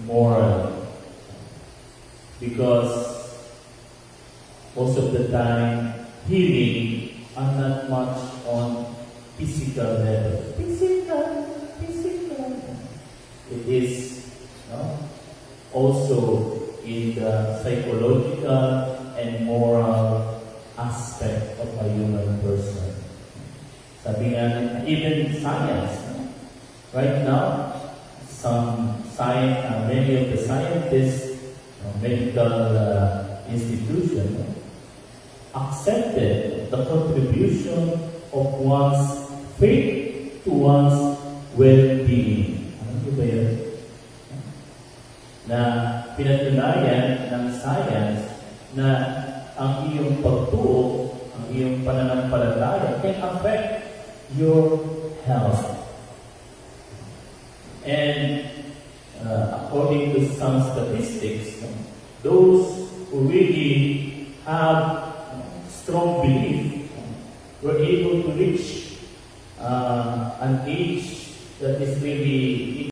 moral. Because most of the time, healing are not much on physical level. Physical. It is also in the psychological and moral aspect of a human person. Sabi nga, even science. Right now, many of the scientists, medical institutions, accepted the contribution of one's faith to one's well-being. Ano ba yun? Na pinatunayan ng science na ang iyong pagtuo, ang iyong pananampalataya can affect your health. And according to some statistics, those who really have strong belief were able to reach an age that is really